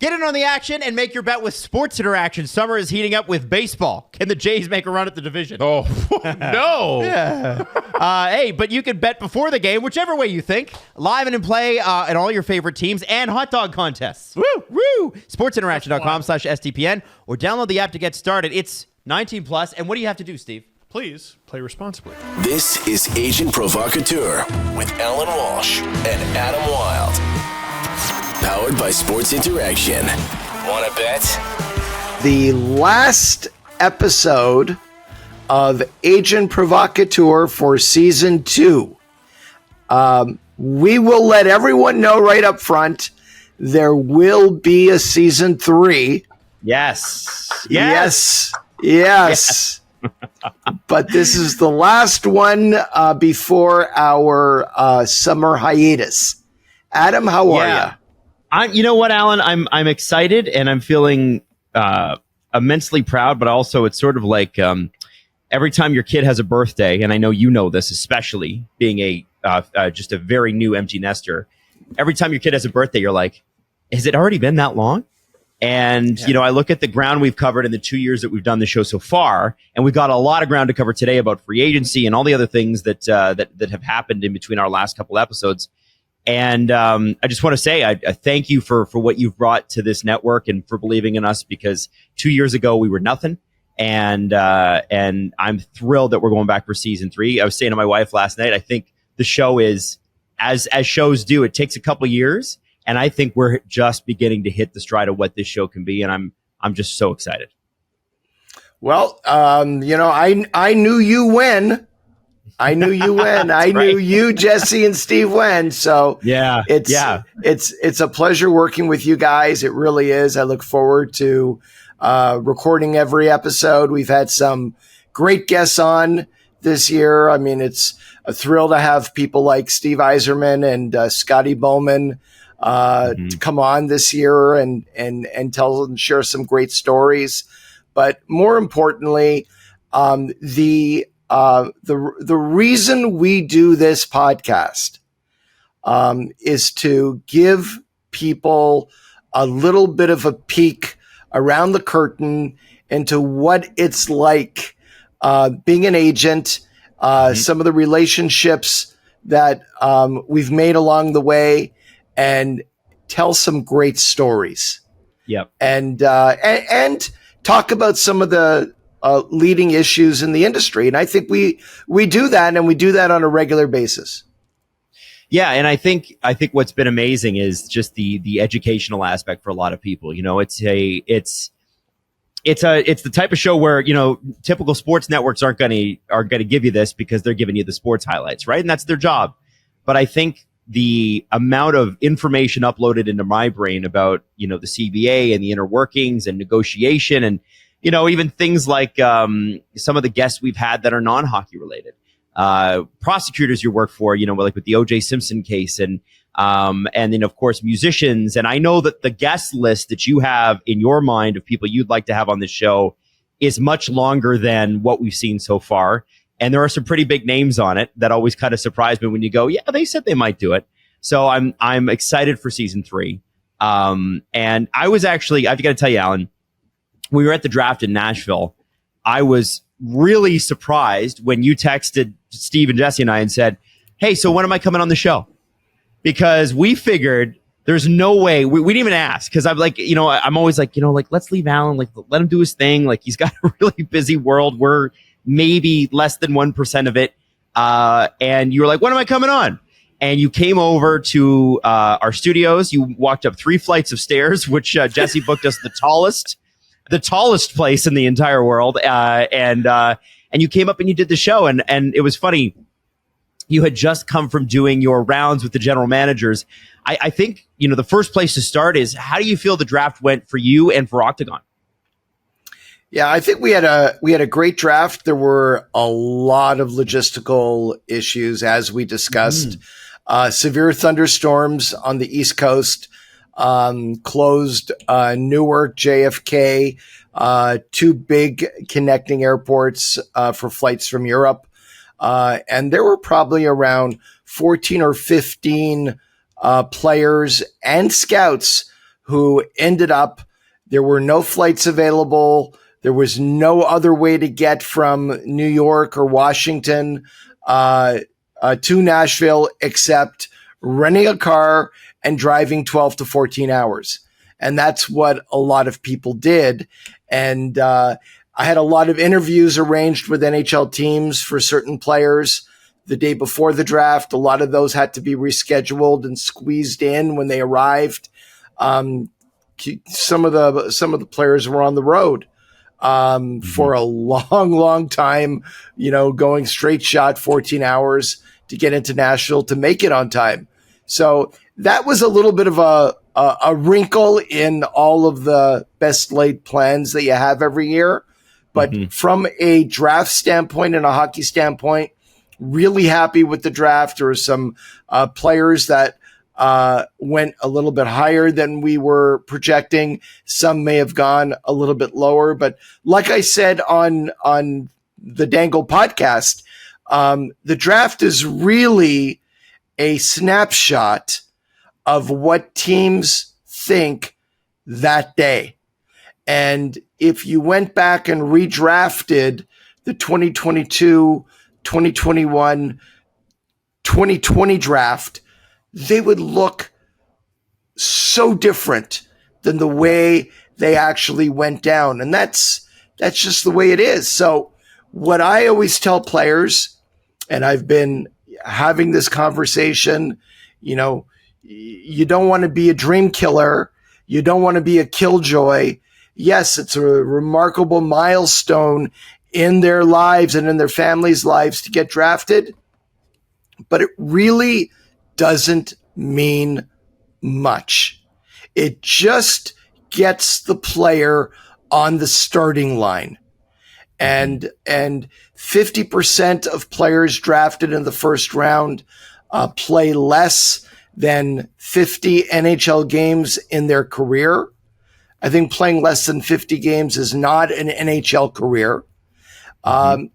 Get in on the action and make your bet with Sports Interaction. Summer is heating up with baseball. Can the Jays make a run at the division? Oh, no. Yeah. Hey, but you can bet before the game, whichever way you think. Live and in play at all your favorite teams and hot dog contests. Woo! Woo! SportsInteraction.com/STPN or download the app to get started. It's 19 plus. And what do you have to do, Steve? Please play responsibly. This is Agent Provocateur with Allan Walsh and Adam Wylde. Powered by Sports Interaction. Want to bet? The last episode of Agent Provocateur for Season 2. We will let everyone know right up front there will be a Season 3. Yes. But this is the last one before our summer hiatus. Adam, how are you? You know what, Allan? I'm excited and I'm feeling immensely proud, but also it's sort of like every time your kid has a birthday, and I know you know this, especially being just a very new empty nester. Every time your kid has a birthday, you're like, has it already been that long? And, I look at the ground we've covered in the 2 years that we've done the show so far, and we've got a lot of ground to cover today about free agency and all the other things that have happened in between our last couple episodes. And I just want to say I thank you for what you've brought to this network and for believing in us, because 2 years ago we were nothing. And I'm thrilled that we're going back for Season 3. I was saying to my wife last night, I think the show is, as shows do, it takes a couple of years. And I think we're just beginning to hit the stride of what this show can be. And I'm just so excited. Well, I knew you when. I knew you, Jesse, and Steve when. So it's a pleasure working with you guys. It really is. I look forward to recording every episode. We've had some great guests on this year. I mean, it's a thrill to have people like Steve Yzerman and Scotty Bowman to come on this year and tell and share some great stories. But more importantly, the reason we do this podcast is to give people a little bit of a peek around the curtain into what it's like being an agent, some of the relationships that we've made along the way, and tell some great stories. Yep. And talk about some of the leading issues in the industry. And I think we do that, and we do that on a regular basis. Yeah. And I think what's been amazing is just the educational aspect for a lot of people. It's the type of show where, typical sports networks aren't going to give you this because they're giving you the sports highlights, right? And that's their job. But I think the amount of information uploaded into my brain about, the CBA and the inner workings and negotiation and, even things like some of the guests we've had that are non-hockey related, prosecutors you work for, like with the O.J. Simpson case, and then of course musicians. And I know that the guest list that you have in your mind of people you'd like to have on this show is much longer than what we've seen so far. And there are some pretty big names on it that always kind of surprise me when you go, yeah, they said they might do it. So I'm excited for Season 3. And I was actually, I've got to tell you, Allan, we were at the draft in Nashville. I was really surprised when you texted Steve and Jesse and I and said, hey, so when am I coming on the show? Because we figured there's no way, we didn't even ask. Because I'm like, I'm always like, let's leave Allan, let him do his thing. He's got a really busy world. We're maybe less than 1% of it. And you were like, when am I coming on? And you came over to our studios. You walked up 3 flights of stairs, which Jesse booked us the tallest place in the entire world. And you came up and you did the show. And it was funny. You had just come from doing your rounds with the general managers. I think, the first place to start is, how do you feel the draft went for you and for Octagon? Yeah, I think we had a great draft. There were a lot of logistical issues, as we discussed. Severe thunderstorms on the East Coast, closed Newark, JFK, 2 big connecting airports for flights from Europe. And there were probably around 14 or 15 players and scouts who ended up, there were no flights available. There was no other way to get from New York or Washington to Nashville except renting a car and driving 12 to 14 hours. And that's what a lot of people did. And I had a lot of interviews arranged with NHL teams for certain players the day before the draft. A lot of those had to be rescheduled and squeezed in when they arrived. Some of the players were on the road for a long, long time, going straight shot 14 hours to get into Nashville to make it on time. So that was a little bit of a wrinkle in all of the best laid plans that you have every year. But from a draft standpoint and a hockey standpoint, really happy with the draft. There were some players that went a little bit higher than we were projecting. Some may have gone a little bit lower. But like I said on the Dangle podcast, the draft is really a snapshot of what teams think that day. And if you went back and redrafted the 2022, 2021, 2020 draft, they would look so different than the way they actually went down. And that's just the way it is. So what I always tell players, and I've been having this conversation, you don't want to be a dream killer. You don't want to be a killjoy. Yes, it's a remarkable milestone in their lives and in their families' lives to get drafted, but it really doesn't mean much. It just gets the player on the starting line. And 50% of players drafted in the first round play less than 50 NHL games in their career. I think playing less than 50 games is not an NHL career.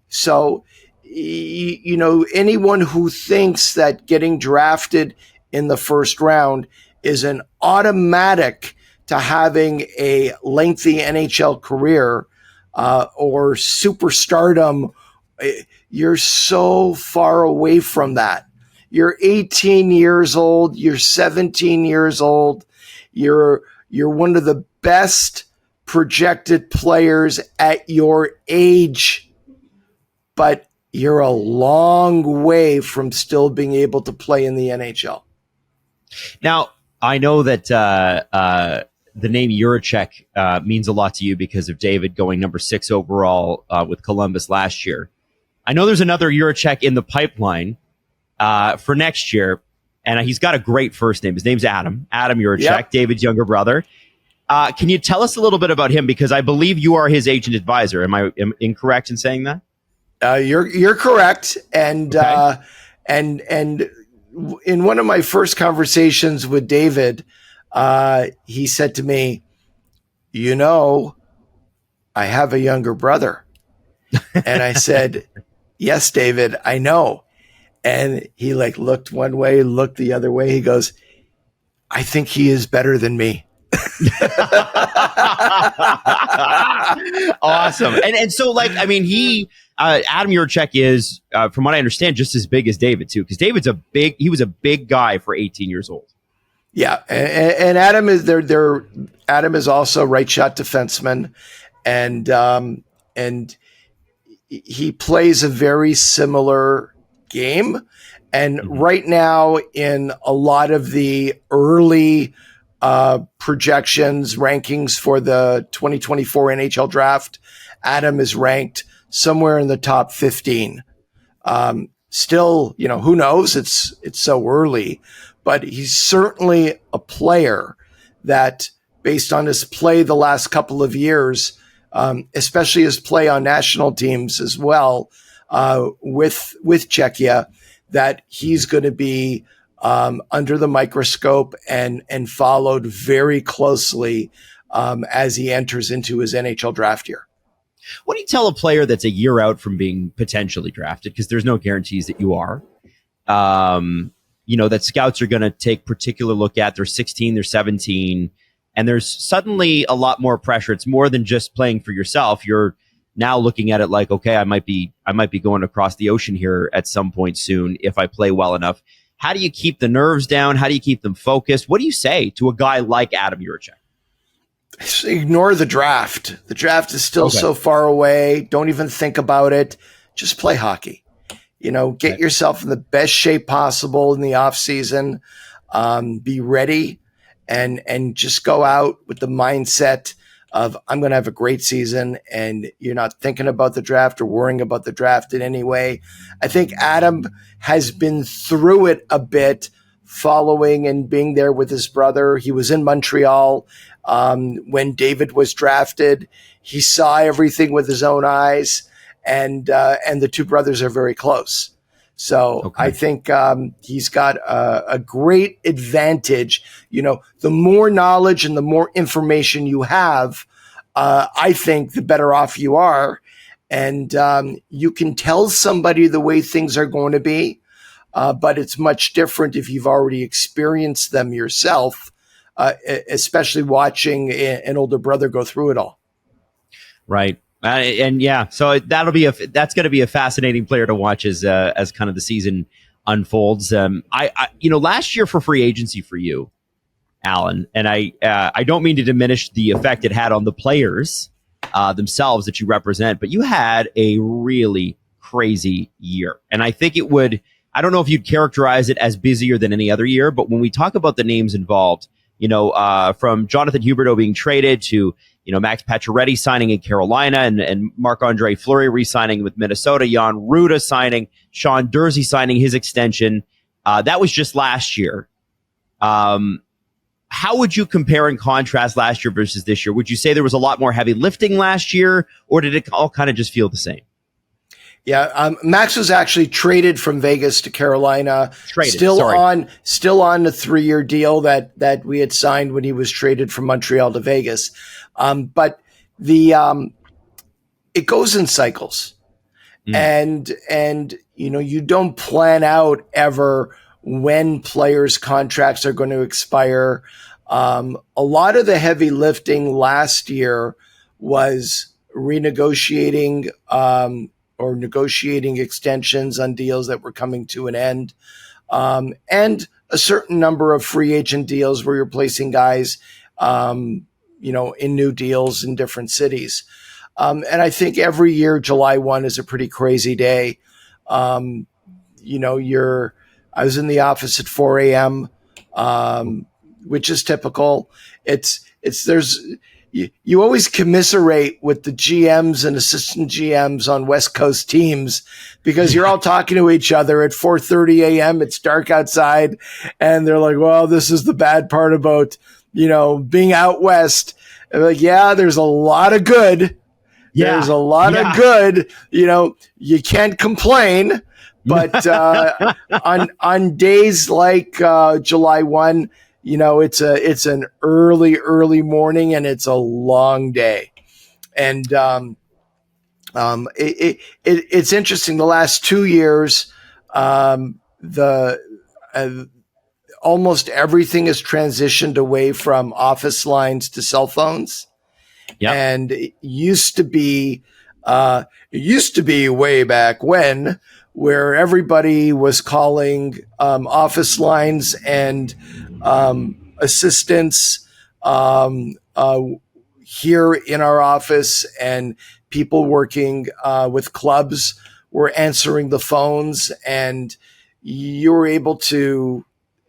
So, anyone who thinks that getting drafted in the first round is an automatic to having a lengthy NHL career or superstardom, you're so far away from that. You're 18 years old. You're 17 years old. You're one of the best projected players at your age, but you're a long way from still being able to play in the NHL. Now, I know that the name Jiříček means a lot to you because of David going number 6 overall with Columbus last year. I know there's another Jiříček in the pipeline for next year, and he's got a great first name. His name's Adam Jiříček, David's younger brother. Can you tell us a little bit about him? Because I believe you are his agent advisor. Am I incorrect in saying that? You're correct. And, okay. And in one of my first conversations with David, he said to me, I have a younger brother. And I said, yes, David, I know. And he looked one way, looked the other way. He goes, I think he is better than me. Awesome. And so he Adam Jiříček is from what I understand just as big as David too, because he was a big guy for 18 years old. Yeah, and Adam is there. Adam is also right shot defenseman, and he plays a very similar game. And right now, in a lot of the early projections, rankings for the 2024 NHL draft, Adam is ranked somewhere in the top 15. Still, who knows? It's so early, but he's certainly a player that, based on his play the last couple of years, especially his play on national teams as well, with Czechia, that he's going to be under the microscope and followed very closely as he enters into his NHL draft year. What do you tell a player that's a year out from being potentially drafted? Because there's no guarantees that you are. That scouts are going to take particular look at. They're 16, they're 17. and there's suddenly a lot more pressure. It's more than just playing for yourself. You're now looking at it like, okay, I might be going across the ocean here at some point soon if I play well enough. How do you keep the nerves down? How do you keep them focused? What do you say to a guy like Adam Jiříček? Ignore the draft. The draft is still so far away. Don't even think about it. Just play hockey. Get yourself in the best shape possible in the off season. Be ready and just go out with the mindset of I'm going to have a great season, and you're not thinking about the draft or worrying about the draft in any way. I think Adam has been through it a bit following and being there with his brother. He was in Montreal when David was drafted. He saw everything with his own eyes, and the two brothers are very close. So I think he's got a great advantage. The more knowledge and the more information you have, I think the better off you are. And you can tell somebody the way things are going to be, but it's much different if you've already experienced them yourself, especially watching an older brother go through it all. Right. So that's going to be a fascinating player to watch as kind of the season unfolds. Last year for free agency for you, Allan, and I don't mean to diminish the effect it had on the players themselves that you represent, but you had a really crazy year, and I think it would. I don't know if you'd characterize it as busier than any other year, but when we talk about the names involved, from Jonathan Huberdeau being traded to Max Pacioretty signing in Carolina and Marc-Andre Fleury re-signing with Minnesota, Jan Rutta signing, Sean Durzi signing his extension. That was just last year. How would you compare and contrast last year versus this year? Would you say there was a lot more heavy lifting last year, or did it all kind of just feel the same? Yeah, Max was actually traded from Vegas to Carolina. Still on the 3-year deal that we had signed when he was traded from Montreal to Vegas. But it goes in cycles, and you don't plan out ever when players' contracts are going to expire. A lot of the heavy lifting last year was renegotiating or negotiating extensions on deals that were coming to an end, and a certain number of free agent deals where you're placing guys, in new deals in different cities. And I think every year, July 1 is a pretty crazy day. I was in the office at 4 a.m., which is typical. You always commiserate with the GMs and assistant GMs on West Coast teams because you're all talking to each other at 4:30 a.m. It's dark outside, and they're like, well, this is the bad part about, being out West. And like, yeah, there's a lot of good. Yeah. There's a lot of good. You can't complain. But on days like July 1, it's an early morning and it's a long day. And it's interesting. The last 2 years, almost everything has transitioned away from office lines to cell phones. Yep. And it used to be way back when, where everybody was calling office lines and assistants here in our office, and people working with clubs were answering the phones, and you were able to,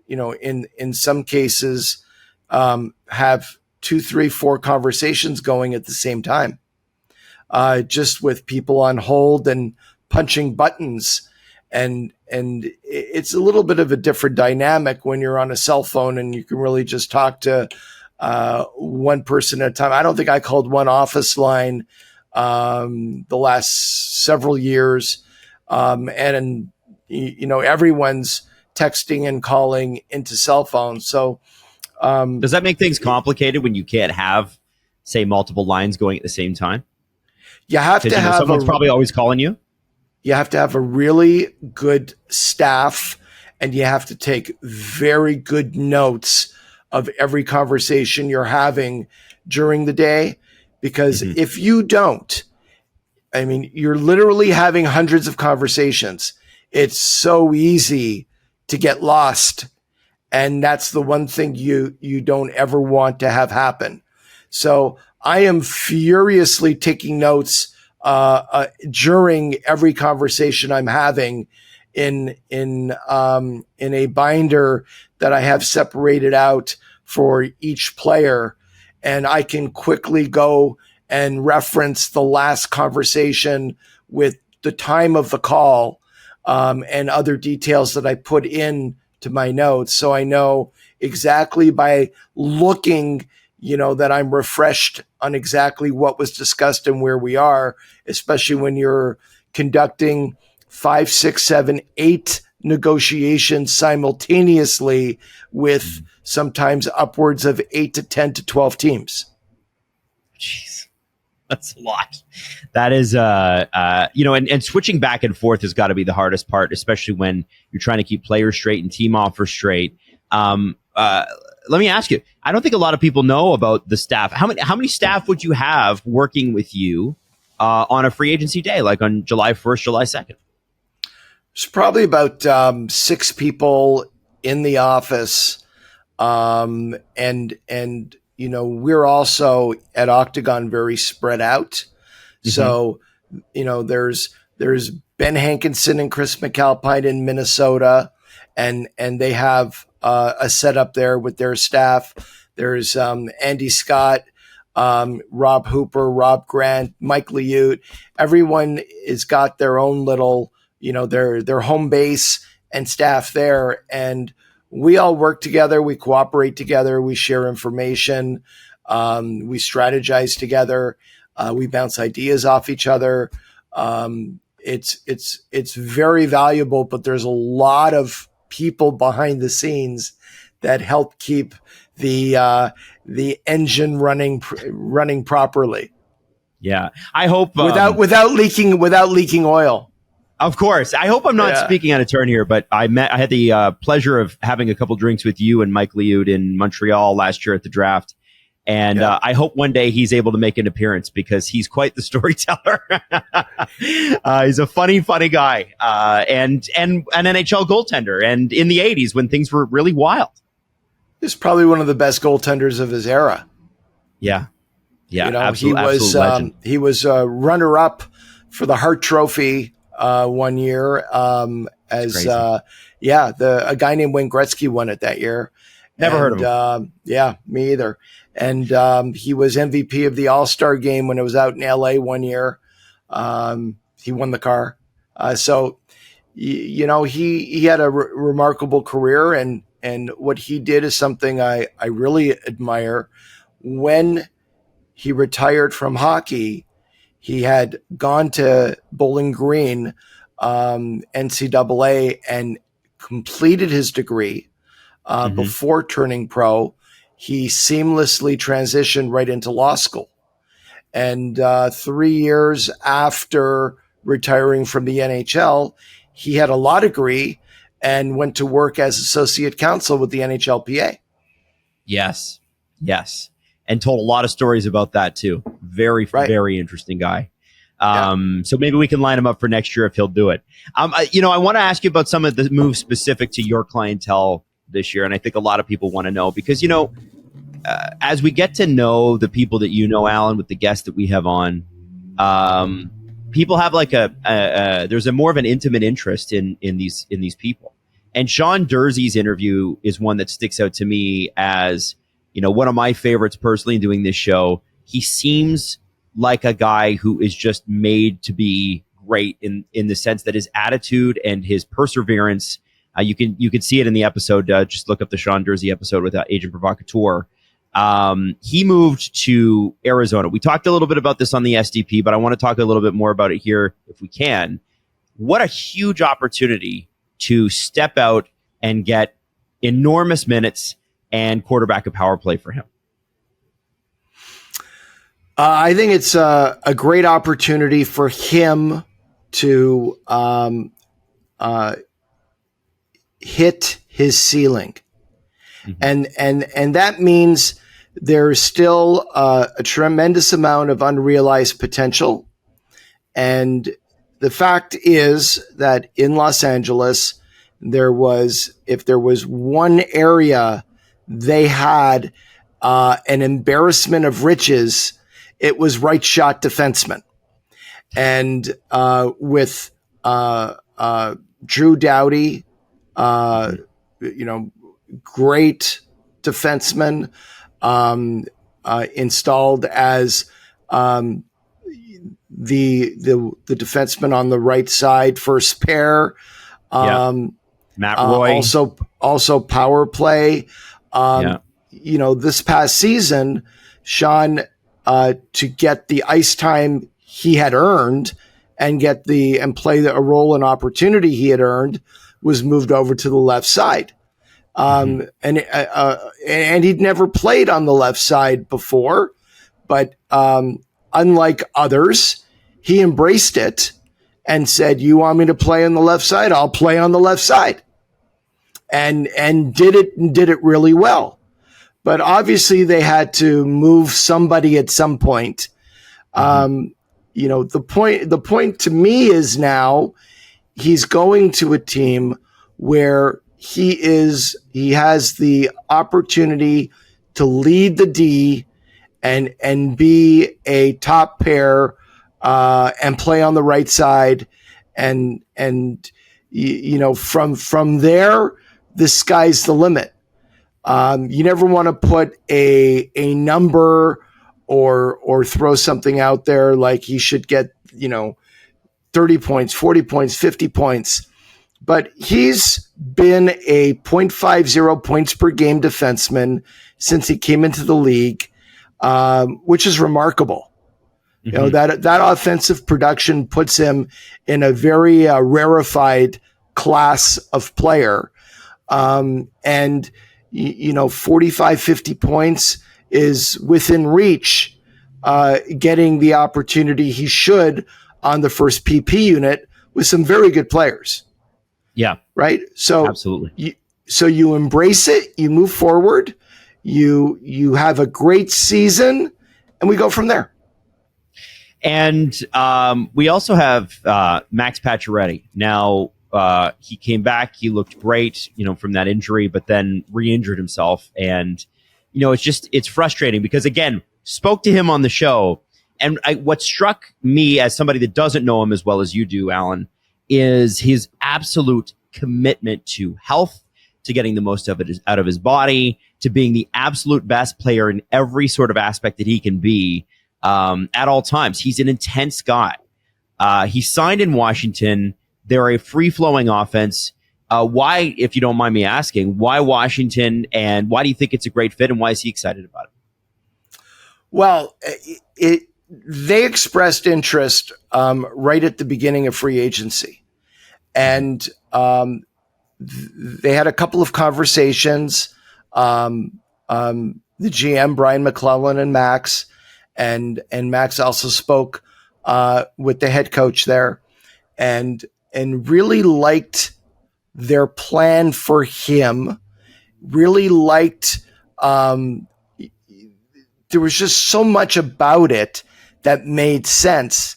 in some cases, have 2, 3, 4 conversations going at the same time, just with people on hold and punching buttons. And it's a little bit of a different dynamic when you're on a cell phone and you can really just talk to one person at a time. I don't think I called one office line the last several years. And everyone's texting and calling into cell phones. So does that make things complicated when you can't have, say, multiple lines going at the same time? You have to have someone's probably always calling you. You have to have a really good staff, and you have to take very good notes of every conversation you're having during the day. Because if you don't, I mean, you're literally having hundreds of conversations. It's so easy to get lost. And that's the one thing you don't ever want to have happen. So I am furiously taking notes during every conversation I'm having in a binder that I have separated out for each player. And I can quickly go and reference the last conversation with the time of the call, and other details that I put in to my notes. So I know exactly by looking, that I'm refreshed on exactly what was discussed and where we are, especially when you're conducting 5, 6, 7, 8 negotiations simultaneously with sometimes upwards of 8 to 10 to 12 teams. Jeez, that's a lot. That is, and switching back and forth has got to be the hardest part, especially when you're trying to keep players straight and team offers straight. Let me ask you, I don't think a lot of people know about the staff. How many staff would you have working with you on a free agency day, like on July 1st, July 2nd? There's probably about 6 people in the office. And we're also at Octagon very spread out. So, there's Ben Hankinson and Chris McAlpine in Minnesota, and they have a setup there with their staff. There's Andy Scott, Rob Hooper, Rob Grant, Mike Liute. Everyone has got their own little, their home base and staff there. And we all work together. We cooperate together. We share information. We strategize together. We bounce ideas off each other. It's very valuable, but there's a lot of people behind the scenes that help keep the engine running properly. Yeah, I hope without leaking oil. Of course. I hope I'm not speaking out of turn here, but I had the pleasure of having a couple drinks with you and Mike Liute in Montreal last year at the draft. And I hope one day he's able to make an appearance because he's quite the storyteller. He's a funny guy, and an NHL goaltender. And in the 80s when things were really wild. He's probably one of the best goaltenders of his era. Yeah. Yeah. He was runner-up for the Hart Trophy one year. A guy named Wayne Gretzky won it that year. Never heard of him. Me either. And he was MVP of the All-Star game when it was out in LA one year. He won the car. He had a remarkable career, and what he did is something I really admire. When he retired from hockey, he had gone to Bowling Green, NCAA, and completed his degree. Before turning pro, he seamlessly transitioned right into law school. And 3 years after retiring from the NHL, he had a law degree and went to work as associate counsel with the NHLPA. Yes. And told a lot of stories about that too. Very interesting guy. So maybe we can line him up for next year if he'll do it. I want to ask you about some of the moves specific to your clientele this year. And I think a lot of people want to know because, as we get to know the people that Allan, with the guests that we have on, people have like there's a more of an intimate interest in these people. And Sean Durzi's interview is one that sticks out to me as, one of my favorites personally in doing this show. He seems like a guy who is just made to be great in the sense that his attitude and his perseverance, you can see it in the episode. Just look up the Sean Durzi episode with Agent Provocateur. He moved to Arizona. We talked a little bit about this on the SDP, but I want to talk a little bit more about it here if we can. What a huge opportunity to step out and get enormous minutes and quarterback a power play for him. I think it's a great opportunity for him to hit his ceiling. And that means there's still a tremendous amount of unrealized potential. And the fact is that in Los Angeles, if there was one area they had an embarrassment of riches, it was right shot defensemen. And with Drew Doughty, great defenseman, installed as the defenseman on the right side, first pair. Matt Roy, also power play. This past season, Sean, to get the ice time he had earned and play a role and opportunity he had earned, was moved over to the left side. And he'd never played on the left side before, but unlike others, he embraced it and said, "You want me to play on the left side? I'll play on the left side." And did it really well. But obviously they had to move somebody at some point. The point to me is now he's going to a team where he has the opportunity to lead the D and be a top pair and play on the right side. And from there, the sky's the limit. You never want to put a number or throw something out there like he should get, 30 points, 40 points, 50 points. But he's been a .50 points per game defenseman since he came into the league, which is remarkable. That offensive production puts him in a very rarefied class of player. 45, 50 points is within reach, getting the opportunity he should on the first PP unit with some very good players. Yeah. Right. So absolutely. You embrace it, you move forward, you have a great season, and we go from there. And we also have Max Pacioretty. Now, he came back. He looked great, from that injury, but then re-injured himself. And, it's frustrating because, again, spoke to him on the show. And what struck me as somebody that doesn't know him as well as you do, Allan, is his absolute commitment to health, to getting the most of it out of his body, to being the absolute best player in every sort of aspect that he can be at all times. He's an intense guy. He signed in Washington. They're a free-flowing offense. Why, if you don't mind me asking, why Washington, and why do you think it's a great fit, and why is he excited about it? Well, they expressed interest right at the beginning of free agency. And they had a couple of conversations. The GM, Brian McClellan, and Max, and Max also spoke with the head coach there, and really liked their plan for him, really liked, there was just so much about it that made sense.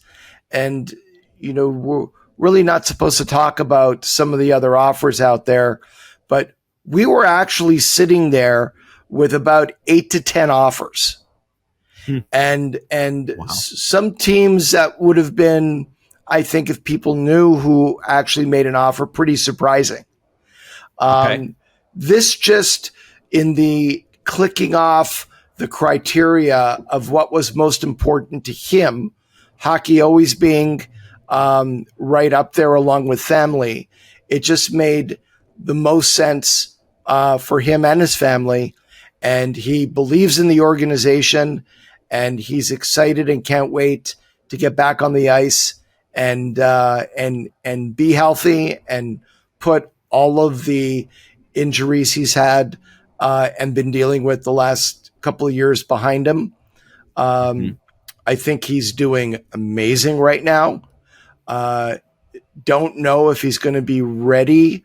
And, we're really not supposed to talk about some of the other offers out there, but we were actually sitting there with about 8 to 10 offers. And wow. Some teams that would have been, I think, if people knew who actually made an offer, pretty surprising. Okay. This just in the clicking off the criteria of what was most important to him, hockey always being right up there along with family. It just made the most sense for him and his family. And he believes in the organization, and he's excited and can't wait to get back on the ice and be healthy and put all of the injuries he's had and been dealing with the last couple of years behind him. I think he's doing amazing right now. Don't know if he's going to be ready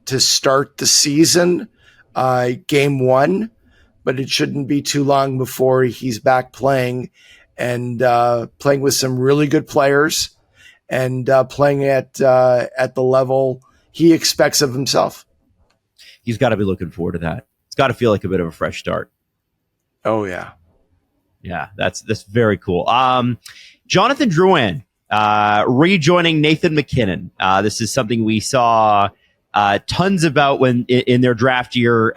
to start the season game one, but it shouldn't be too long before he's back playing and playing with some really good players and playing at the level he expects of himself. He's got to be looking forward to that. It's got to feel like a bit of a fresh start. Oh, yeah. Yeah, that's very cool. Jonathan Drouin rejoining Nathan MacKinnon. This is something we saw tons about when in their draft year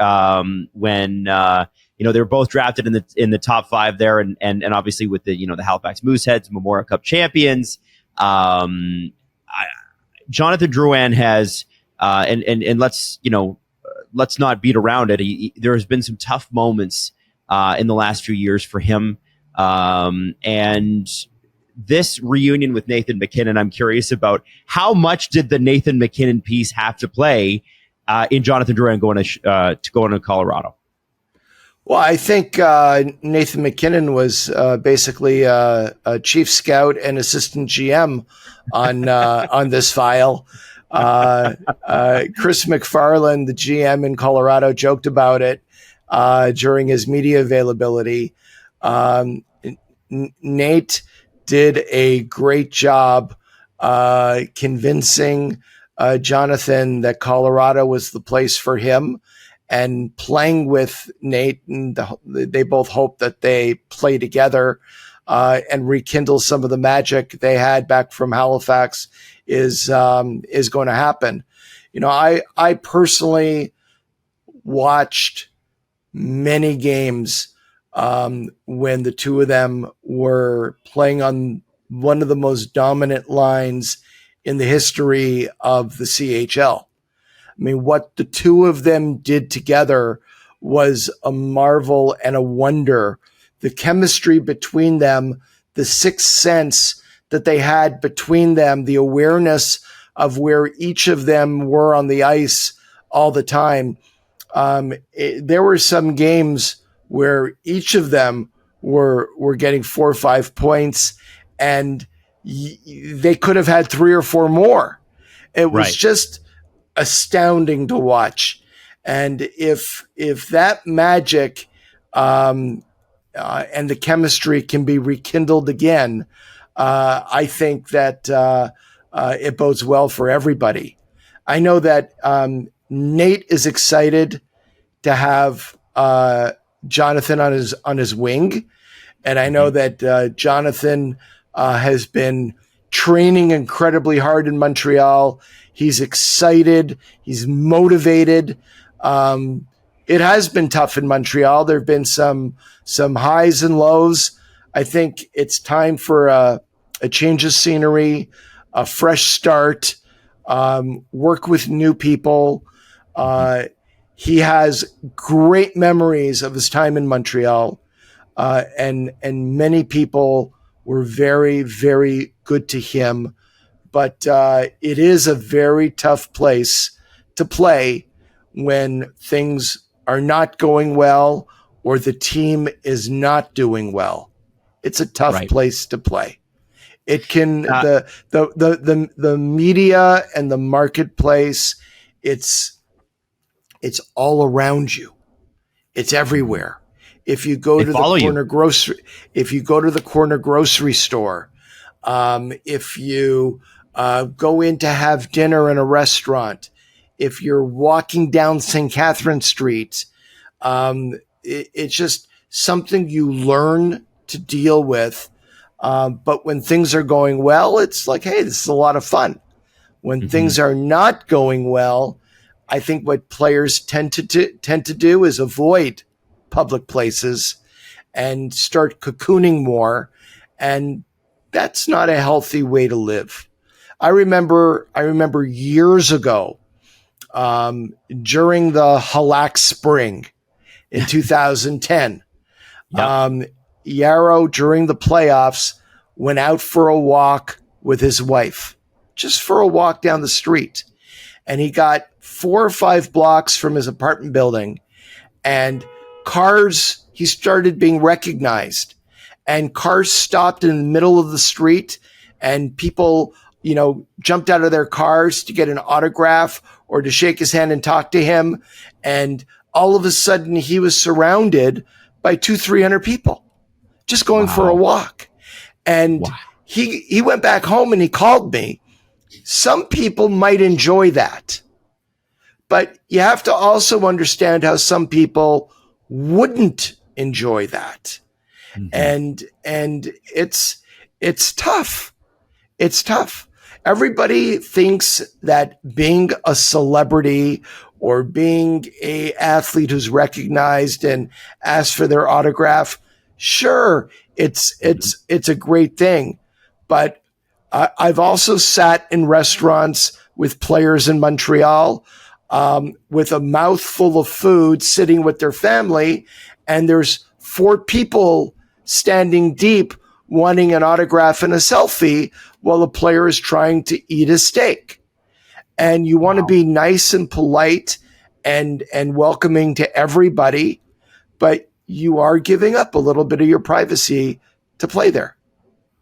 when they were both drafted in the top 5 there, and obviously with the the Halifax Mooseheads, Memorial Cup champions. Jonathan Drouin has and let's not beat around it. There has been some tough moments in the last few years for him, and this reunion with Nathan MacKinnon, I'm curious about how much did the Nathan MacKinnon piece have to play in Jonathan Drouin going to Colorado? Well, I think Nathan MacKinnon was basically a chief scout and assistant GM on this file. Chris McFarland, the GM in Colorado, joked about it during his media availability. Nate did a great job convincing Jonathan that Colorado was the place for him, and playing with Nate. And they both hope that they play together and rekindle some of the magic they had back from Halifax is going to happen. I personally watched many games when the two of them were playing on one of the most dominant lines in the history of the CHL. I mean, what the two of them did together was a marvel and a wonder. The chemistry between them, the sixth sense that they had between them, the awareness of where each of them were on the ice all the time. There were some games where each of them were getting 4 or 5 points, and they could have had 3 or 4 more. It was just astounding to watch. And if that magic and the chemistry can be rekindled again, I think that it bodes well for everybody. I know that Nate is excited to have Jonathan on his wing, and I know that Jonathan has been training incredibly hard in Montreal. He's excited. He's motivated. It has been tough in Montreal. There have been some highs and lows. I think it's time for a change of scenery, a fresh start, work with new people. He has great memories of his time in Montreal, and many people were very, very good to him. But it is a very tough place to play when things are not going well or the team is not doing well. It's a tough place to play. It can the media and the marketplace. It's all around you. It's everywhere. If you go to the corner grocery, if you go to the corner grocery store, if you go in to have dinner in a restaurant, if you're walking down St. Catherine Street, it's just something you learn to deal with. But when things are going well, it's like, hey, this is a lot of fun. When things are not going well, I think what players tend to do is avoid public places and start cocooning more. And that's not a healthy way to live. I remember years ago, during the Halak Spring in 2010, Yarrow, during the playoffs, went out for a walk with his wife, just for a walk down the street. And he got 4 or 5 blocks from his apartment building, and he started being recognized, and cars stopped in the middle of the street, and people, jumped out of their cars to get an autograph or to shake his hand and talk to him. And all of a sudden he was surrounded by 200-300 people just going for a walk. And he went back home and he called me. Some people might enjoy that, but you have to also understand how some people wouldn't enjoy that. And it's tough. It's tough. Everybody thinks that being a celebrity or being a athlete who's recognized and asked for their autograph, sure, it's a great thing. But I've also sat in restaurants with players in Montreal with a mouthful of food sitting with their family, and there's 4 people standing deep wanting an autograph and a selfie while the player is trying to eat a steak. And you want to be nice and polite and welcoming to everybody, but you are giving up a little bit of your privacy to play there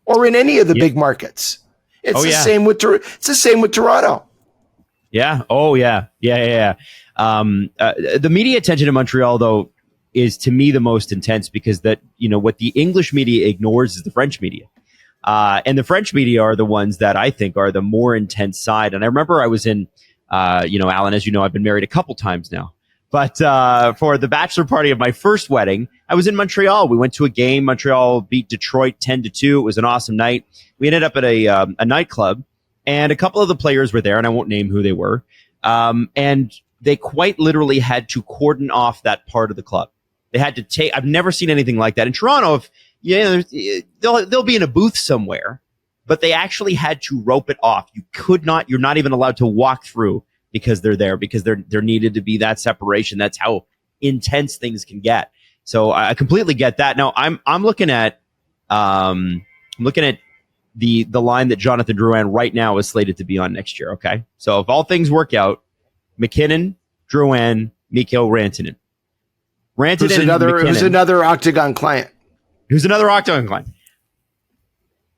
or in any of the big markets. It's the same with Toronto. Yeah. Oh, yeah. The media attention in Montreal, though, is to me the most intense because what the English media ignores is the French media. And the French media are the ones that I think are the more intense side. And I remember I was in, Allan, as you know, I've been married a couple times now. But for the bachelor party of my first wedding, I was in Montreal. We went to a game. Montreal beat Detroit 10-2. It was an awesome night. We ended up at a nightclub, and a couple of the players were there, and I won't name who they were. And they quite literally had to cordon off that part of the club. They had to take. I've never seen anything like that in Toronto. They'll be in a booth somewhere, but they actually had to rope it off. You could not. You're not even allowed to walk through because they're there, because there needed to be that separation. That's how intense things can get. So I completely get that. Now I'm looking at the line that Jonathan Drouin right now is slated to be on next year. Okay, so if all things work out, MacKinnon, Drouin, Mikko Rantanen. Who's another Octagon client.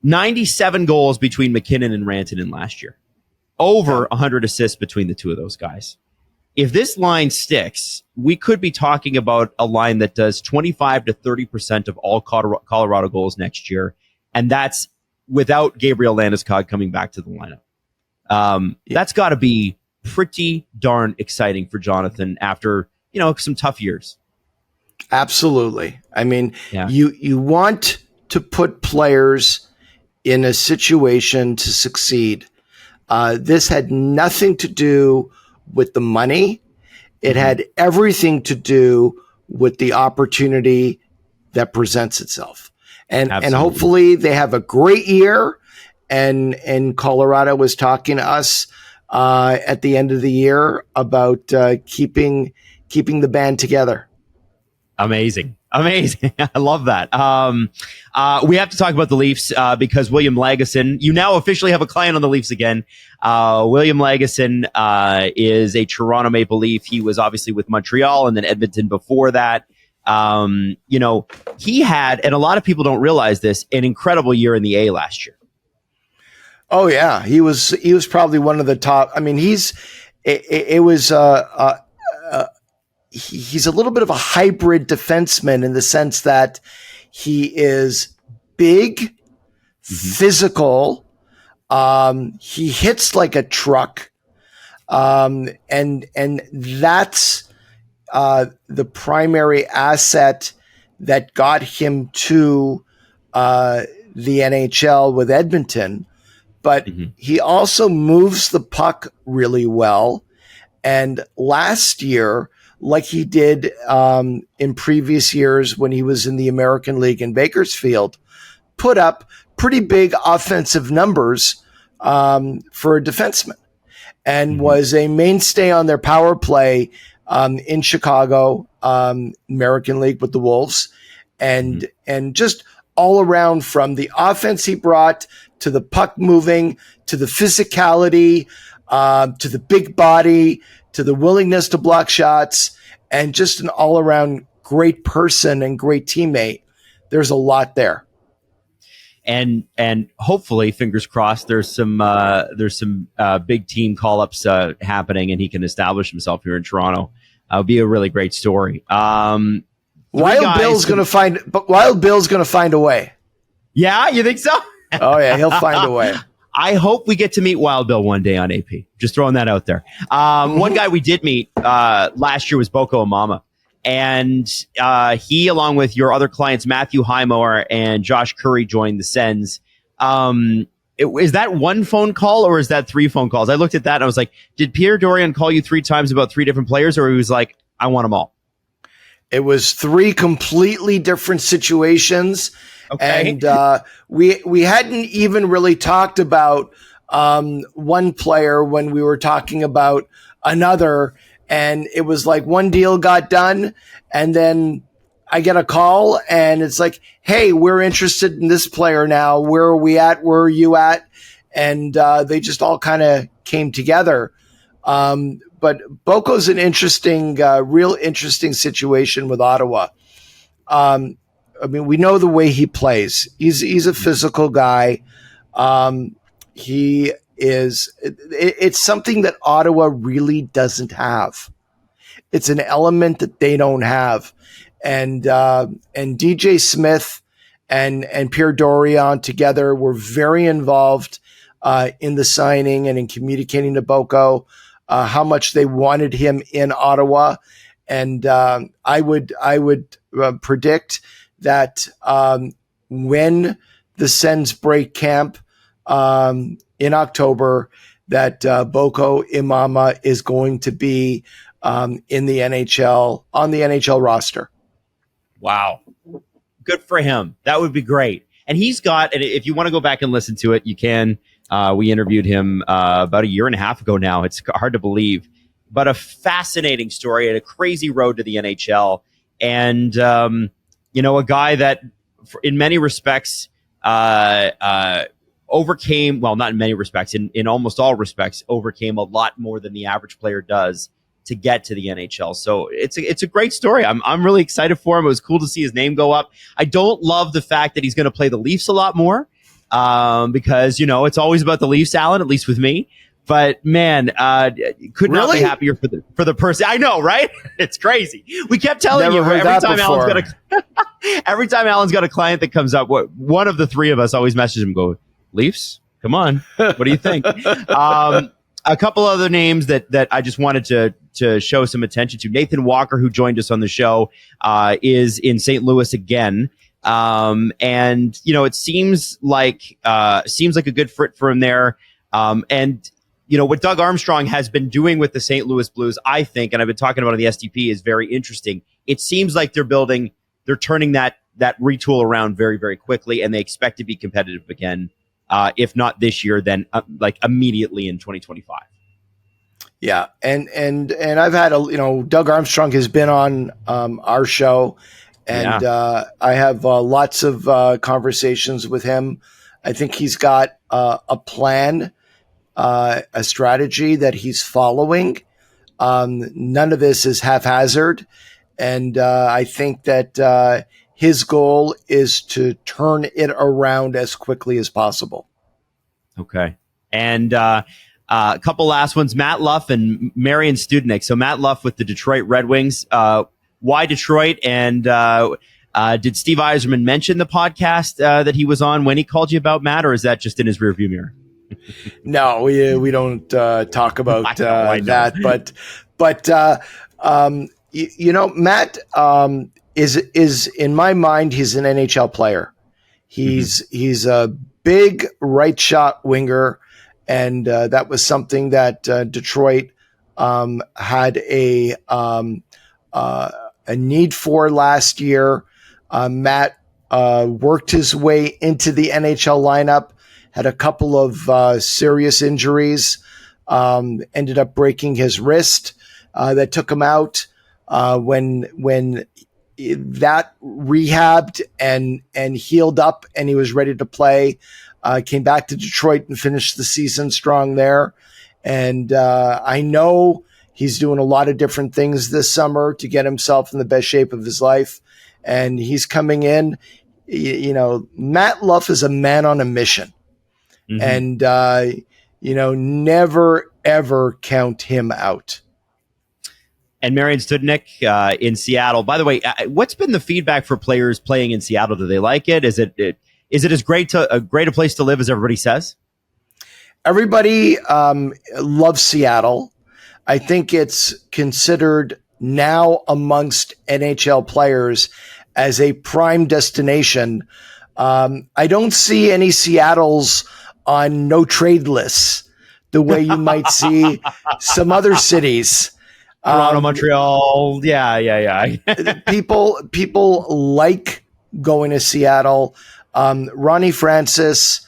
97 goals between MacKinnon and Rantanen last year. Over 100 assists between the two of those guys. If this line sticks, we could be talking about a line that does 25 to 30% of all Colorado goals next year. And that's without Gabriel Landeskog coming back to the lineup. That's got to be pretty darn exciting for Jonathan after, some tough years. Absolutely. I mean, you want to put players in a situation to succeed. This had nothing to do with the money. It had everything to do with the opportunity that presents itself. And hopefully they have a great year. And Colorado was talking to us at the end of the year about keeping the band together. Amazing. I love that. We have to talk about the Leafs because William Lagesson, you now officially have a client on the Leafs again. William Lagesson is a Toronto Maple Leaf. He was obviously with Montreal and then Edmonton before that. He had, and a lot of people don't realize this, an incredible year in the A last year. Oh yeah, he was probably one of the top. I mean, he's a little bit of a hybrid defenseman in the sense that he is big, physical. He hits like a truck. And that's the primary asset that got him to the NHL with Edmonton. But he also moves the puck really well. And last year, like he did in previous years when he was in the American League in Bakersfield, put up pretty big offensive numbers for a defenseman and was a mainstay on their power play in Chicago, American League with the Wolves, and just all around from the offense he brought to the puck moving, to the physicality, to the big body, to the willingness to block shots, and just an all-around great person and great teammate. There's a lot there. And hopefully, fingers crossed, there's some big team call-ups happening, and he can establish himself here in Toronto. Would be a really great story. Wild Bill's going to find a way. Yeah, you think so? Oh yeah, he'll find a way. I hope we get to meet Wild Bill one day on AP. Just throwing that out there. One guy we did meet last year was Boko Imma. And he, along with your other clients, Matthew Highmore and Josh Curry, joined the Sens. Is that one phone call or is that 3 phone calls? I looked at that and I was like, did Pierre Dorion call you 3 times about 3 different players, or he was like, I want them all? It was 3 completely different situations. Okay. And we hadn't even really talked about one player when we were talking about another. And it was like one deal got done, and then I get a call and it's like, hey, we're interested in this player now. Where are we at? Where are you at? And they just all kind of came together. But Boko's an interesting, real interesting situation with Ottawa. I mean, we know the way he plays. He's a physical guy. He is. It's something that Ottawa really doesn't have. It's an element that they don't have. And DJ Smith and Pierre Dorion together were very involved in the signing and in communicating to Boko how much they wanted him in Ottawa. And I would predict that when the Sens break camp in October, that Boko Imma is going to be in the NHL, on the NHL roster. Wow. Good for him. That would be great. And he's got, and if you want to go back and listen to it, you can. We interviewed him about 1.5 years ago now. It's hard to believe, but a fascinating story and a crazy road to the NHL. And, a guy that in many respects overcame, well, not in many respects, in almost all respects, overcame a lot more than the average player does to get to the NHL. So it's a great story. I'm really excited for him. It was cool to see his name go up. I don't love the fact that he's going to play the Leafs a lot more because, it's always about the Leafs, Allan, at least with me. But man, could not be happier for the person. I know, right? It's crazy. We kept telling you every time Allan's got a client that comes up, one of the 3 of us always messages him, go, Leafs, come on. What do you think? A couple other names that I just wanted to show some attention to. Nathan Walker, who joined us on the show, is in St. Louis again. And it seems like a good fit for him there. And what Doug Armstrong has been doing with the St. Louis Blues, I think, and I've been talking about on the SDP, is very interesting. It seems like they're turning that retool around very, very quickly, and they expect to be competitive again. If not this year, then like immediately in 2025. Yeah, and I've had Doug Armstrong has been on our show, and I have lots of conversations with him. I think he's got a plan, a strategy that he's following. None of this is haphazard, and I think that his goal is to turn it around as quickly as possible. Okay. And a couple last ones, Matt Luff and Marian Studenick. So Matt Luff with the Detroit Red Wings. Why Detroit? And did Steve Yzerman mention the podcast that he was on when he called you about Matt, or is that just in his rearview mirror? No, we don't talk about that. But Matt is in my mind, he's an NHL player. He's a big right shot winger, and that was something that Detroit had a need for last year. Matt worked his way into the NHL lineup, had a couple of serious injuries, ended up breaking his wrist that took him out. When that rehabbed and healed up and he was ready to play, came back to Detroit and finished the season strong there. And I know he's doing a lot of different things this summer to get himself in the best shape of his life. And he's coming in, Matt Luff is a man on a mission. Mm-hmm. And, never, ever count him out. and Marian Studnik in Seattle. By the way, what's been the feedback for players playing in Seattle? Do they like it? Is it as great a place to live as everybody says? Everybody loves Seattle. I think it's considered now amongst NHL players as a prime destination. I don't see any Seattles on no trade lists the way you might see some other cities. Toronto, Montreal. Yeah. People like going to Seattle. Ronnie Francis,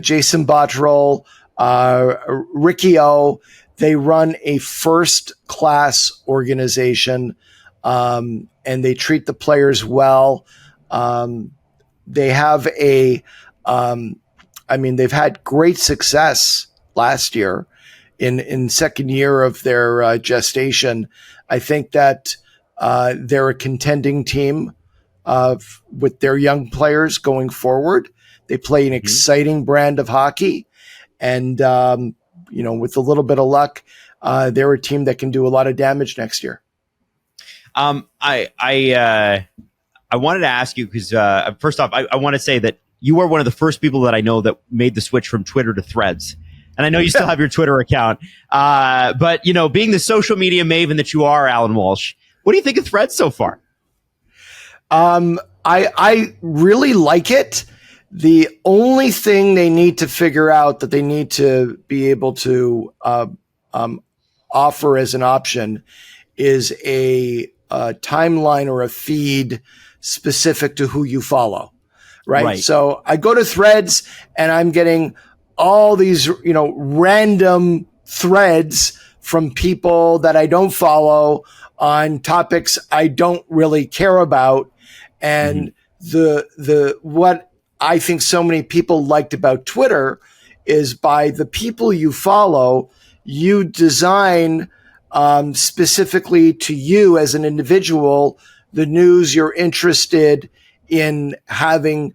Jason Botterill, Ricky O, they run a first-class organization, and they treat the players well. They have they've had great success last year in second year of their gestation. I think that they're a contending team with their young players going forward. They play an exciting brand of hockey, and with a little bit of luck, they're a team that can do a lot of damage next year. I wanted to ask you because first off, I want to say that you are one of the first people that I know that made the switch from Twitter to Threads. And I know you still have your Twitter account. But, being the social media maven that you are, Allan Walsh, what do you think of Threads so far? I really like it. The only thing they need to figure out that they need to be able to offer as an option is a timeline or a feed specific to who you follow, right? So I go to Threads and I'm getting all these, random threads from people that I don't follow on topics I don't really care about. And what I think so many people liked about Twitter is by the people you follow, you design specifically to you as an individual, the news you're interested in having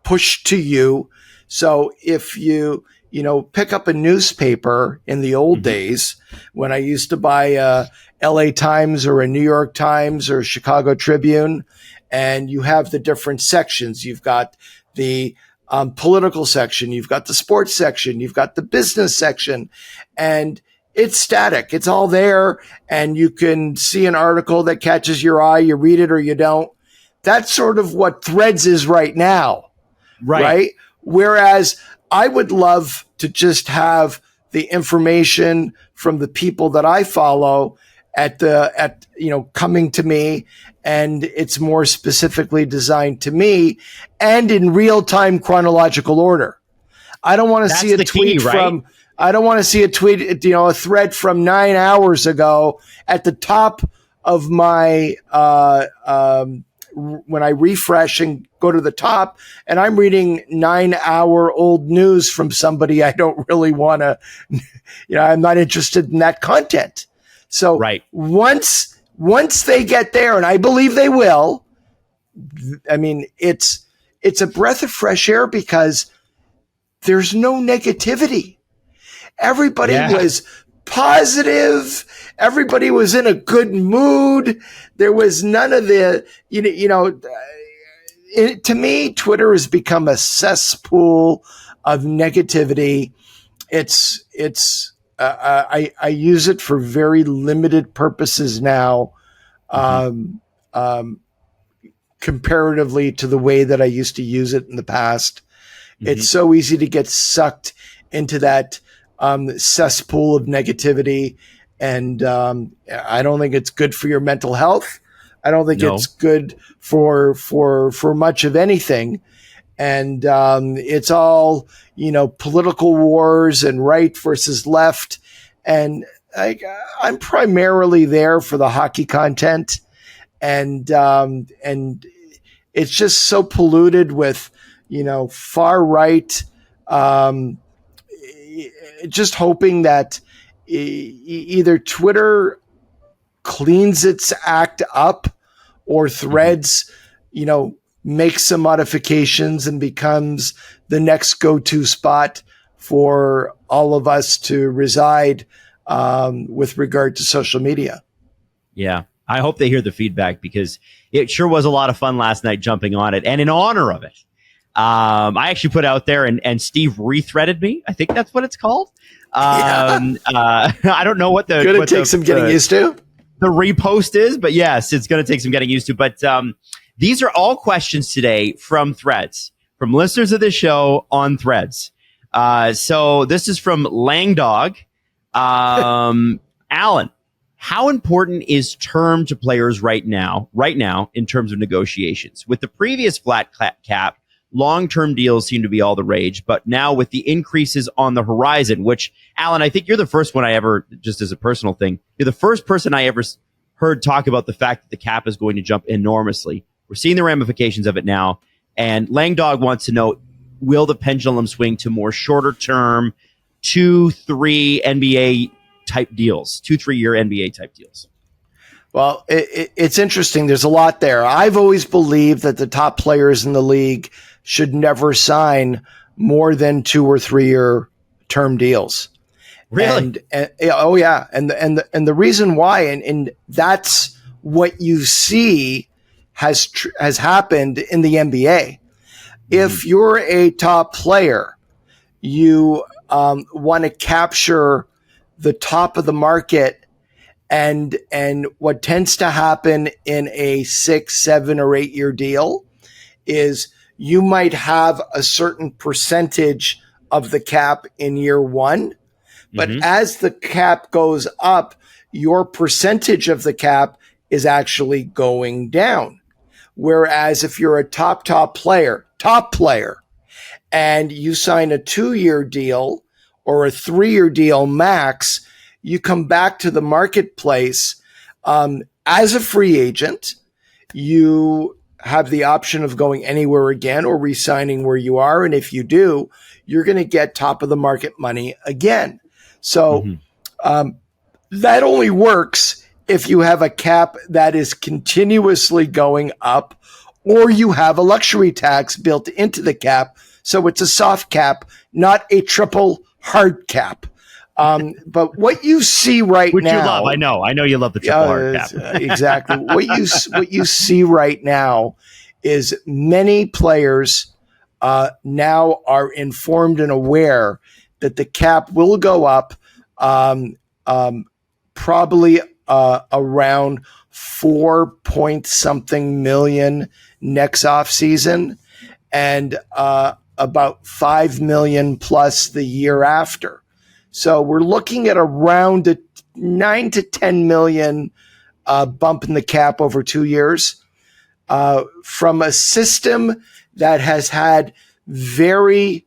pushed to you. So if you pick up a newspaper in the old days, when I used to buy a LA Times or a New York Times or Chicago Tribune, and you have the different sections, you've got the political section, you've got the sports section, you've got the business section, and it's static. It's all there, and you can see an article that catches your eye. You read it or you don't. That's sort of what Threads is right now, right? Whereas I would love to just have the information from the people that I follow coming to me, and it's more specifically designed to me and in real time chronological order. I don't want to see a tweet from. I don't want to see a tweet, a thread from 9 hours ago at the top of my, when I refresh and go to the top, and I'm reading 9-hour-old news from somebody I don't really want to, I'm not interested in that content. So once they get there, and I believe they will, it's a breath of fresh air because there's no negativity. Everybody was positive. Everybody was in a good mood. There was none of the, to me, Twitter has become a cesspool of negativity. I use it for very limited purposes now, comparatively to the way that I used to use it in the past. It's so easy to get sucked into that cesspool of negativity. And I don't think it's good for your mental health. I don't think it's good for much of anything. And it's all, political wars and right versus left. And I'm primarily there for the hockey content. And it's just so polluted with, far right, just hoping that either Twitter cleans its act up or Threads, makes some modifications and becomes the next go-to spot for all of us to reside with regard to social media. Yeah. I hope they hear the feedback because it sure was a lot of fun last night jumping on it. And in honor of it, I actually put out there and Steve rethreaded me. I think that's what it's called. I don't know what going to take some getting used to. The repost is, but yes, it's going to take some getting used to. But these are all questions today from threads, from listeners of this show on threads. So this is from Langdog. Allan, how important is term to players right now in terms of negotiations? With the previous flat cap, long-term deals seem to be all the rage, but now with the increases on the horizon, which, Allan, I think you're the first one I ever, just as a personal thing, you're the first person I ever heard talk about the fact that the cap is going to jump enormously. We're seeing the ramifications of it now, and Langdog wants to know, will the pendulum swing to more shorter-term 2-3 NBA type deals, 2-3 year NBA type deals? Well, it's interesting. There's a lot there. I've always believed that the top players in the league should never sign more than 2 or 3 year term deals. Really? Oh yeah. And the reason why, and that's what you see has happened in the NBA. If you're a top player, you want to capture the top of the market, and what tends to happen in a 6, 7, or 8 year deal is you might have a certain percentage of the cap in year one, but as the cap goes up, your percentage of the cap is actually going down. Whereas if you're a top player, and you sign a 2-year deal or a 3-year deal max, you come back to the marketplace as a free agent. You have the option of going anywhere again or re-signing where you are. And if you do, you're going to get top of the market money again. So that only works if you have a cap that is continuously going up, or you have a luxury tax built into the cap. So it's a soft cap, not a triple hard cap. But what you see right Which now, you love, I know you love the triple hard cap. Exactly. What you see right now is many players now are informed and aware that the cap will go up, probably around 4-point-something million next off season, and about 5 million plus the year after. So we're looking at around a 9 to 10 million bump in the cap over 2 years, from a system that has had very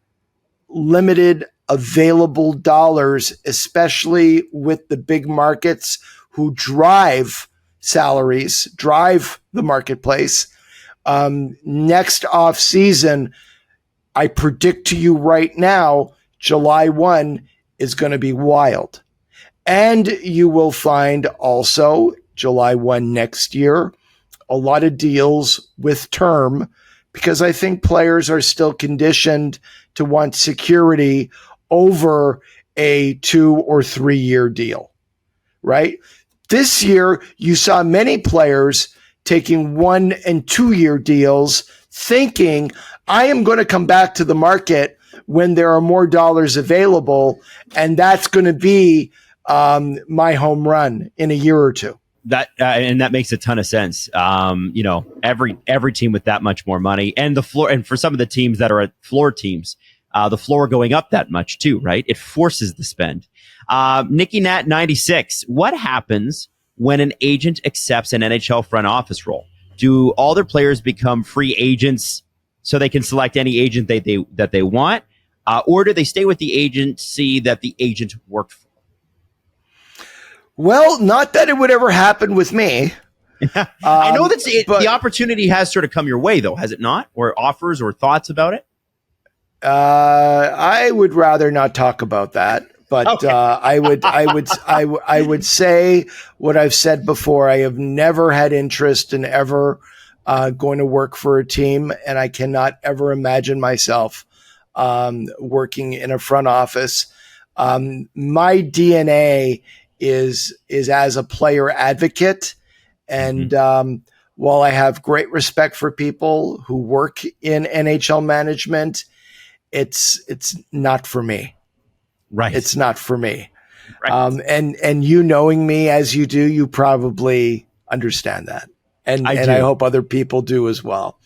limited available dollars, especially with the big markets who drive salaries, drive the marketplace. Next off season, I predict to you right now, July 1 is going to be wild. And you will find also July 1 next year, a lot of deals with term, because I think players are still conditioned to want security over a 2 or 3 year deal, right? This year, you saw many players taking 1 and 2 year deals, thinking, I am going to come back to the market when there are more dollars available, and that's going to be my home run in a year or two. That and that makes a ton of sense. Every team with that much more money, and the floor, and for some of the teams that are at floor teams, the floor going up that much too, right? It forces the spend. Nicky Nat 96. What happens when an agent accepts an NHL front office role? Do all their players become free agents so they can select any agent that they want, or do they stay with the agency that the agent worked for? Well, not that it would ever happen with me. I know that the opportunity has sort of come your way, though, has it not? Or offers or thoughts about it? I would rather not talk about that, but okay. I would say what I've said before. I have never had interest in ever going to work for a team, and I cannot ever imagine myself working in a front office. My DNA is as a player advocate And while I have great respect for people who work in NHL management, it's not for me. Right. It's not for me. Right. And you knowing me as you do, you probably understand that. And I hope other people do as well.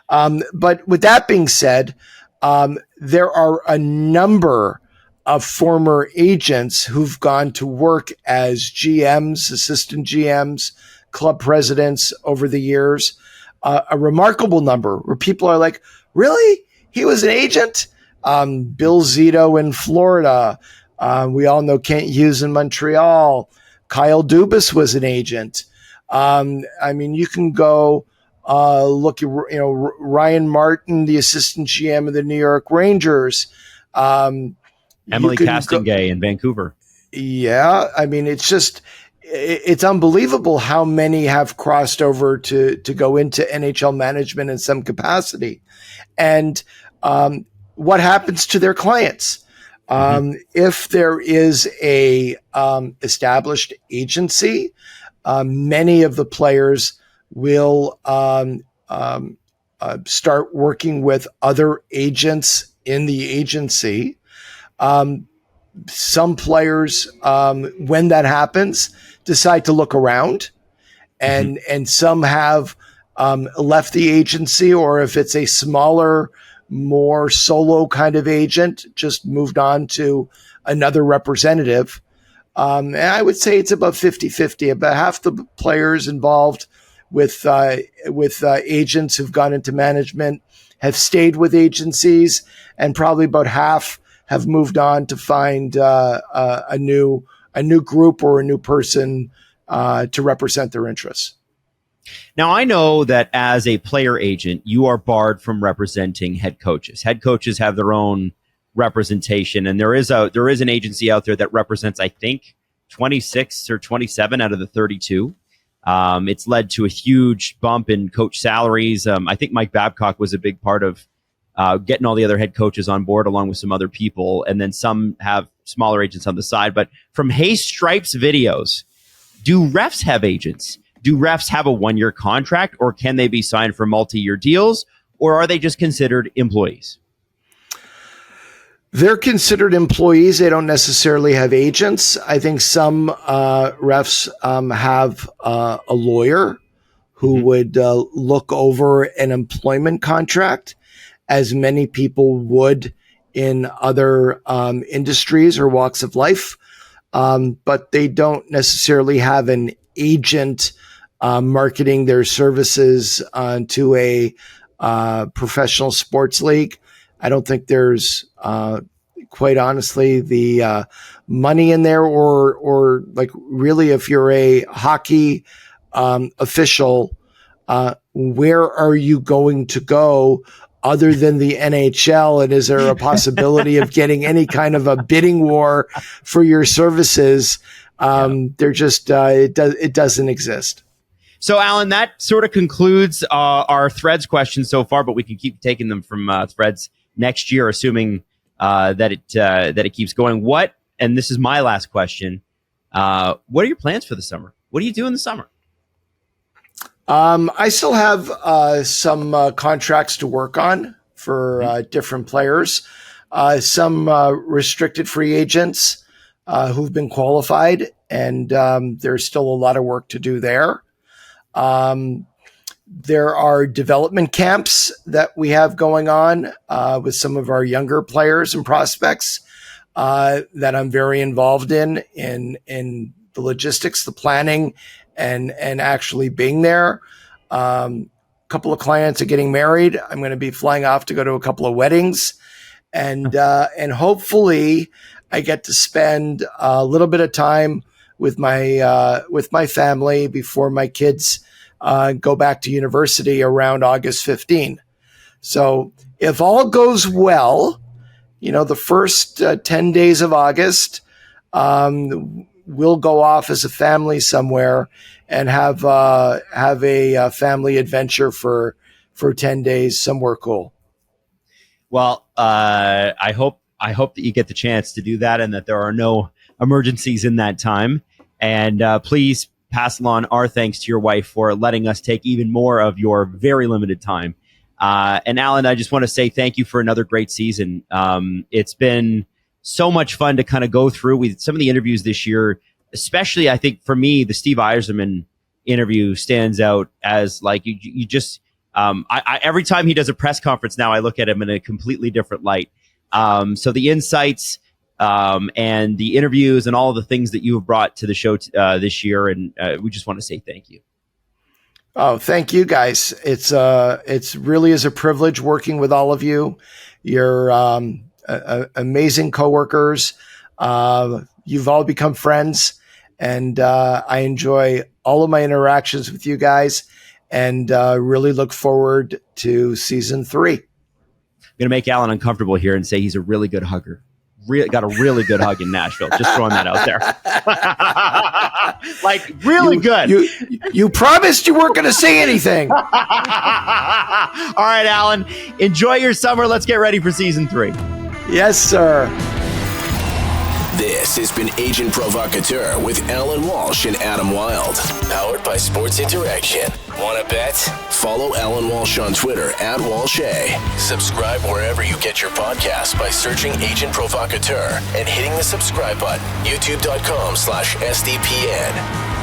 But with that being said, there are a number of former agents who've gone to work as GMs, assistant GMs, club presidents over the years. A remarkable number where people are like, really? He was an agent? Bill Zito in Florida. We all know Kent Hughes in Montreal. Kyle Dubas was an agent. I mean, you can go look at Ryan Martin, the assistant GM of the New York Rangers. Emily Castonguay in Vancouver. Yeah, I mean, it's unbelievable how many have crossed over to go into NHL management in some capacity, and what happens to their clients. If there is a established agency, many of the players will start working with other agents in the agency. Some players, when that happens, decide to look around, and some have left the agency, or if it's a smaller, more solo kind of agent, just moved on to another representative. And I would say it's about 50-50. About half the players involved with agents who've gone into management have stayed with agencies, and probably about half have moved on to find a new group or a new person to represent their interests. Now, I know that as a player agent, you are barred from representing head coaches. Head coaches have their own representation, and there is an agency out there that represents, I think, 26 or 27 out of the 32. It's led to a huge bump in coach salaries. I think Mike Babcock was a big part of getting all the other head coaches on board, along with some other people, and then some have smaller agents on the side. But from Hay Stripes videos, do refs have agents? Do refs have a 1-year contract, or can they be signed for multi-year deals, or are they just considered employees? They're considered employees. They don't necessarily have agents. I think some refs have a lawyer who would look over an employment contract, as many people would in other industries or walks of life. But they don't necessarily have an agent marketing their services to a professional sports league. I don't think there's, quite honestly, the money in there, or like, really, if you're a hockey official, where are you going to go other than the NHL? And is there a possibility of getting any kind of a bidding war for your services? They're just, it doesn't exist. So, Allan, that sort of concludes our Threads questions so far, but we can keep taking them from Threads next year, assuming that it keeps going. And this is my last question, what are your plans for the summer? What do you do in the summer? I still have some contracts to work on for different players, some restricted free agents who've been qualified, and there's still a lot of work to do there. There are development camps that we have going on with some of our younger players and prospects that I'm very involved in the logistics, the planning, and actually being there. A couple of clients are getting married. I'm going to be flying off to go to a couple of weddings, and hopefully I get to spend a little bit of time with my family before my kids go back to university around August 15. So if all goes well, the first 10 days of August, we'll go off as a family somewhere and have a family adventure for 10 days somewhere cool. Well, I hope that you get the chance to do that, and that there are no emergencies in that time. And please pass along our thanks to your wife for letting us take even more of your very limited time. And Allan, I just want to say thank you for another great season. It's been so much fun to kind of go through with some of the interviews this year, especially I think for me, the Steve Yzerman interview stands out as like you just every time he does a press conference now, I look at him in a completely different light. So the insights and the interviews and all of the things that you have brought to the show this year, and we just want to say thank you. Oh, thank you guys. It's really is a privilege working with all of you. You're amazing coworkers. You've all become friends, and I enjoy all of my interactions with you guys, and really look forward to season 3. I'm going to make Allan uncomfortable here and say he's a really good hugger. Got a really good hug in Nashville. Just throwing that out there. Like, really good. You promised you weren't going to say anything. All right, Allan. Enjoy your summer. Let's get ready for season 3. Yes, sir. This has been Agent Provocateur with Allan Walsh and Adam Wylde. Powered by Sports Interaction. Want to bet? Follow Allan Walsh on Twitter @WalshA. Subscribe wherever you get your podcasts by searching Agent Provocateur and hitting the subscribe button. YouTube.com/SDPN.